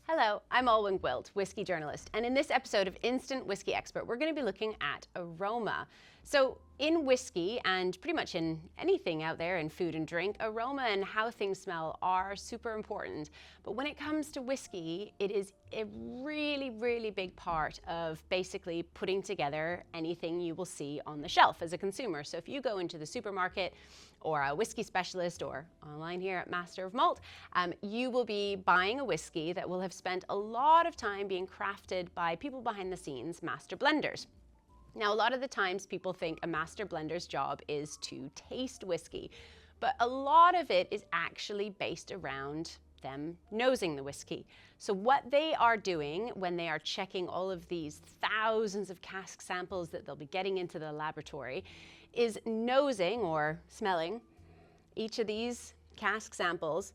Hello, I'm Alwynne Gwilt, whiskey journalist, and in this episode of Instant Whiskey Expert, we're going to be looking at aroma. So in whiskey, and pretty much in anything out there in food and drink, aroma and how things smell are super important. But when it comes to whiskey, it is a really, really big part of basically putting together anything you will see on the shelf as a consumer. So if you go into the supermarket or a whiskey specialist or online here at Master of Malt, you will be buying a whiskey that will have spent a lot of time being crafted by people behind the scenes, master blenders. Now, a lot of the times people think a master blender's job is to taste whiskey, but a lot of it is actually based around them nosing the whiskey. So what they are doing when they are checking all of these thousands of cask samples that they'll be getting into the laboratory is nosing or smelling each of these cask samples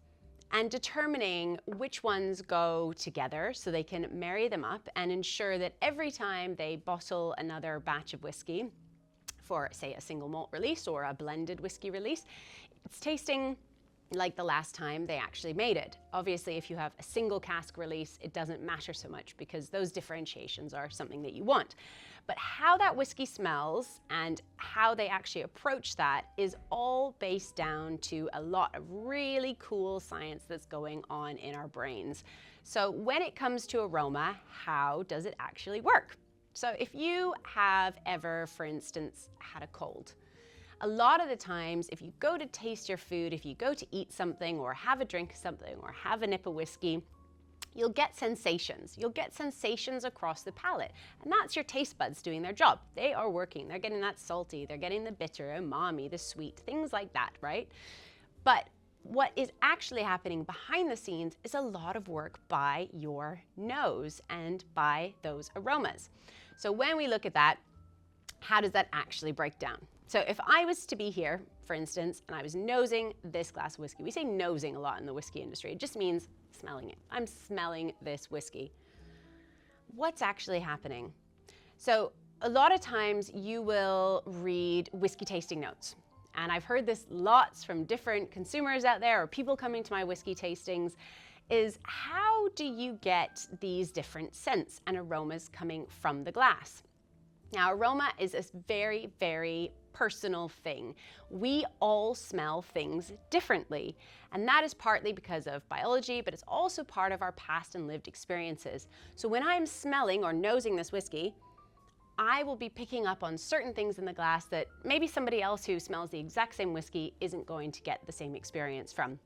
and determining which ones go together so they can marry them up and ensure that every time they bottle another batch of whiskey for, say, a single malt release or a blended whiskey release, it's tasting like the last time they actually made it. Obviously, if you have a single cask release, it doesn't matter so much because those differentiations are something that you want. But how that whiskey smells and how they actually approach that is all based down to a lot of really cool science that's going on in our brains. So when it comes to aroma, how does it actually work? So if you have ever, for instance, had a cold, a lot of the times, if you go to taste your food, if you go to eat something or have a drink of something or have a nip of whiskey, you'll get sensations. You'll get sensations across the palate. And that's your taste buds doing their job. They are working. They're getting that salty, they're getting the bitter, umami, the sweet, things like that, right? But what is actually happening behind the scenes is a lot of work by your nose and by those aromas. So when we look at that, how does that actually break down? So if I was to be here, for instance, and I was nosing this glass of whiskey, we say nosing a lot in the whiskey industry. It just means smelling it. I'm smelling this whiskey. What's actually happening? So a lot of times you will read whiskey tasting notes. And I've heard this lots from different consumers out there or people coming to my whiskey tastings, is how do you get these different scents and aromas coming from the glass? Now, aroma is a very, very personal thing. We all smell things differently, and that is partly because of biology, but it's also part of our past and lived experiences. So when I'm smelling or nosing this whiskey, I will be picking up on certain things in the glass that maybe somebody else who smells the exact same whiskey isn't going to get the same experience from.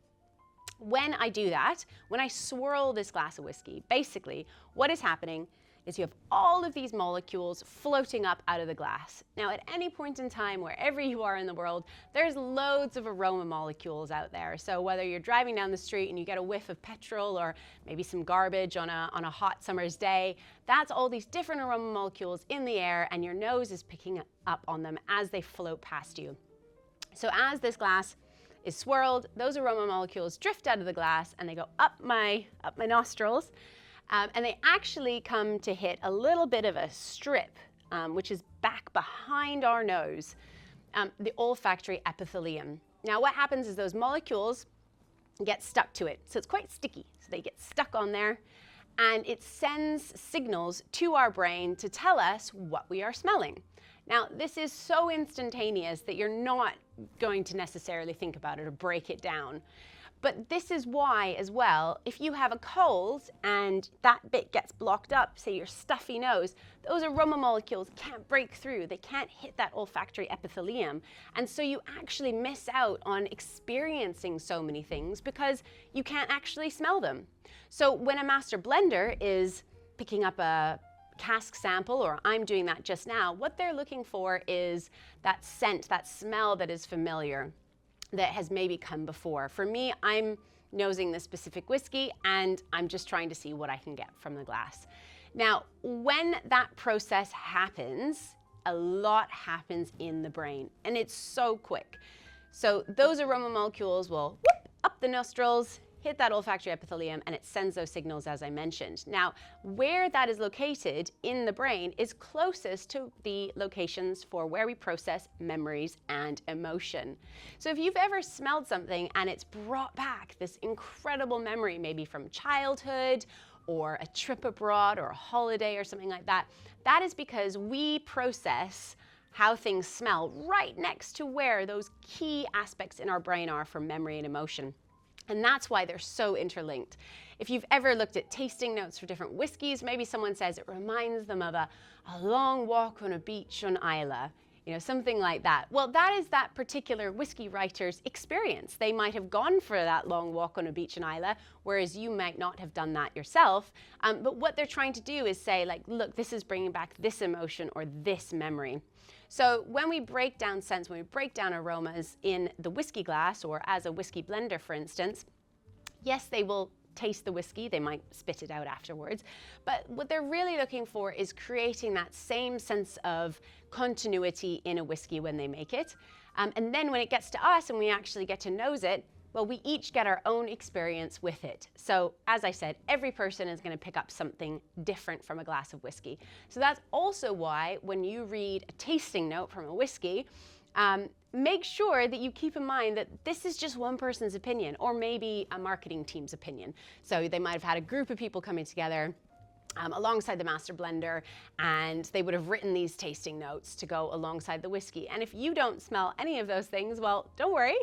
When I do that, when I swirl this glass of whiskey, basically what is happening is you have all of these molecules floating up out of the glass. Now, at any point in time, wherever you are in the world, there's loads of aroma molecules out there. So whether you're driving down the street and you get a whiff of petrol or maybe some garbage on a hot summer's day, that's all these different aroma molecules in the air, and your nose is picking up on them as they float past you. So as this glass is swirled, those aroma molecules drift out of the glass and they go up my nostrils. And they actually come to hit a little bit of a strip, which is back behind our nose, the olfactory epithelium. Now what happens is those molecules get stuck to it. So it's quite sticky. So they get stuck on there and it sends signals to our brain to tell us what we are smelling. Now this is so instantaneous that you're not going to necessarily think about it or break it down. But this is why, as well, if you have a cold and that bit gets blocked up, say your stuffy nose, those aroma molecules can't break through. They can't hit that olfactory epithelium. And so you actually miss out on experiencing so many things because you can't actually smell them. So when a master blender is picking up a cask sample, or I'm doing that just now, what they're looking for is that scent, that smell that is familiar, that has maybe come before. For me, I'm nosing this specific whiskey and I'm just trying to see what I can get from the glass. Now, when that process happens, a lot happens in the brain and it's so quick. So those aroma molecules will whoop up the nostrils, hit that olfactory epithelium, and it sends those signals, as I mentioned. Now, where that is located in the brain is closest to the locations for where we process memories and emotion. So if you've ever smelled something and it's brought back this incredible memory, maybe from childhood or a trip abroad or a holiday or something like that, that is because we process how things smell right next to where those key aspects in our brain are for memory and emotion. And that's why they're so interlinked. If you've ever looked at tasting notes for different whiskeys, maybe someone says it reminds them of a long walk on a beach on Islay, something like that. Well, that is that particular whiskey writer's experience. They might have gone for that long walk on a beach in Islay, whereas you might not have done that yourself. But what they're trying to do is say, like, look, this is bringing back this emotion or this memory. So when we break down scents, when we break down aromas in the whiskey glass or as a whiskey blender, for instance, yes, they will taste the whiskey, they might spit it out afterwards, but what they're really looking for is creating that same sense of continuity in a whiskey when they make it. And then when it gets to us and we actually get to nose it, well, we each get our own experience with it. So as I said, every person is going to pick up something different from a glass of whiskey. So that's also why when you read a tasting note from a whiskey, make sure that you keep in mind that this is just one person's opinion, or maybe a marketing team's opinion. So they might have had a group of people coming together alongside the master blender, and they would have written these tasting notes to go alongside the whiskey. And if you don't smell any of those things, well, don't worry.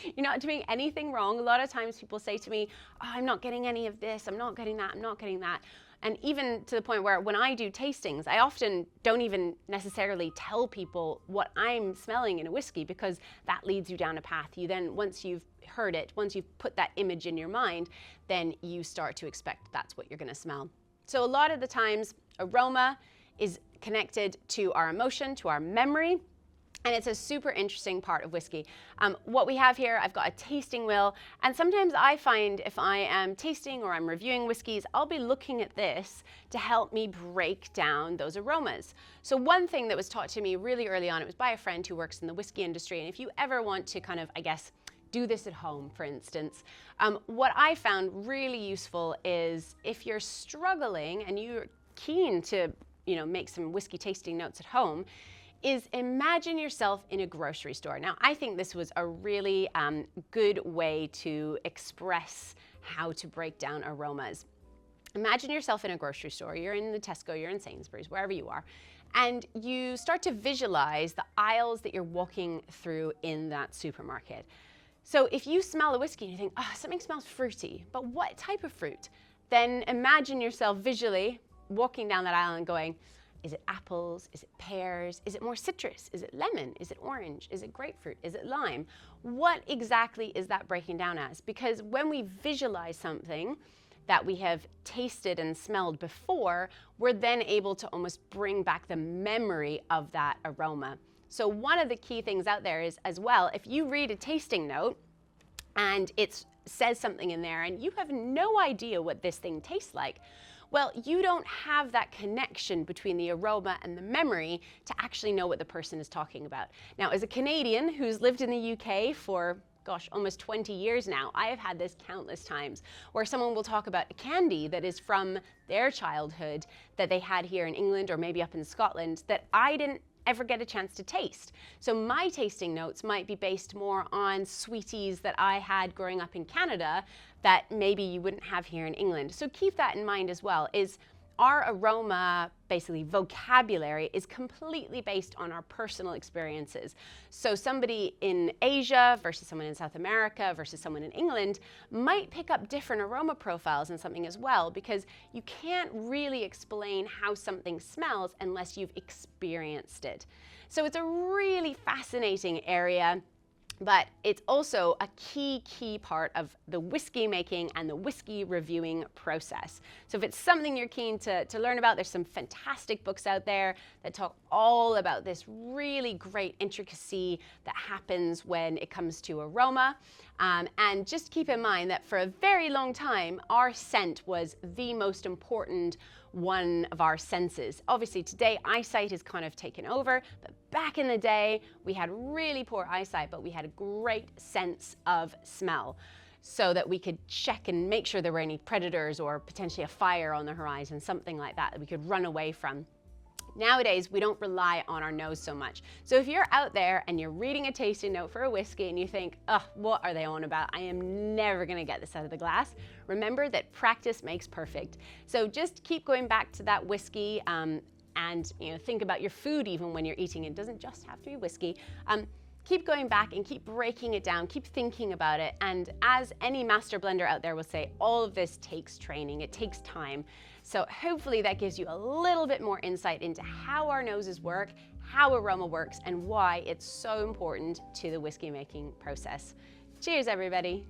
You're not doing anything wrong. A lot of times people say to me, oh, I'm not getting any of this, I'm not getting that, I'm not getting that. And even to the point where when I do tastings, I often don't even necessarily tell people what I'm smelling in a whiskey, because that leads you down a path. You then, once you've heard it, once you've put that image in your mind, then you start to expect that's what you're going to smell. So a lot of the times, aroma is connected to our emotion, to our memory, and it's a super interesting part of whiskey. What we have here, I've got a tasting wheel, and sometimes I find if I am tasting or I'm reviewing whiskeys, I'll be looking at this to help me break down those aromas. So one thing that was taught to me really early on, it was by a friend who works in the whiskey industry, and if you ever want to kind of, I guess, do this at home, for instance. What I found really useful is if you're struggling and you're keen to, make some whiskey tasting notes at home, is imagine yourself in a grocery store. Now, I think this was a really good way to express how to break down aromas. Imagine yourself in a grocery store. You're in the Tesco, you're in Sainsbury's, wherever you are, and you start to visualize the aisles that you're walking through in that supermarket. So if you smell a whiskey and you think, oh, something smells fruity, but what type of fruit? Then imagine yourself visually walking down that aisle and going, is it apples? Is it pears? Is it more citrus? Is it lemon? Is it orange? Is it grapefruit? Is it lime? What exactly is that breaking down as? Because when we visualize something that we have tasted and smelled before, we're then able to almost bring back the memory of that aroma. So one of the key things out there is, as well, if you read a tasting note and it says something in there and you have no idea what this thing tastes like, well, you don't have that connection between the aroma and the memory to actually know what the person is talking about. Now, as a Canadian who's lived in the UK for, gosh, almost 20 years now, I have had this countless times where someone will talk about a candy that is from their childhood that they had here in England or maybe up in Scotland that I didn't ever get a chance to taste. So my tasting notes might be based more on sweeties that I had growing up in Canada that maybe you wouldn't have here in England. So keep that in mind as well, is our aroma, basically vocabulary, is completely based on our personal experiences. So somebody in Asia versus someone in South America versus someone in England might pick up different aroma profiles in something as well, because you can't really explain how something smells unless you've experienced it. So it's a really fascinating area, but it's also a key part of the whiskey making and the whiskey reviewing process. So if it's something you're keen to learn about, there's some fantastic books out there that talk all about this really great intricacy that happens when it comes to aroma. And just keep in mind that for a very long time, our scent was the most important one of our senses. Obviously today eyesight is kind of taken over, but back in the day we had really poor eyesight, but we had a great sense of smell. so that we could check and make sure there were any predators or potentially a fire on the horizon, something like that we could run away from. Nowadays, we don't rely on our nose so much. So if you're out there and you're reading a tasting note for a whiskey and you think, oh, what are they on about? I am never gonna get this out of the glass. Remember that practice makes perfect. So just keep going back to that whiskey and think about your food even when you're eating. It doesn't just have to be whiskey. Keep going back and keep breaking it down, keep thinking about it. And as any master blender out there will say, all of this takes training, it takes time. So hopefully that gives you a little bit more insight into how our noses work, how aroma works, and why it's so important to the whiskey making process. Cheers, everybody.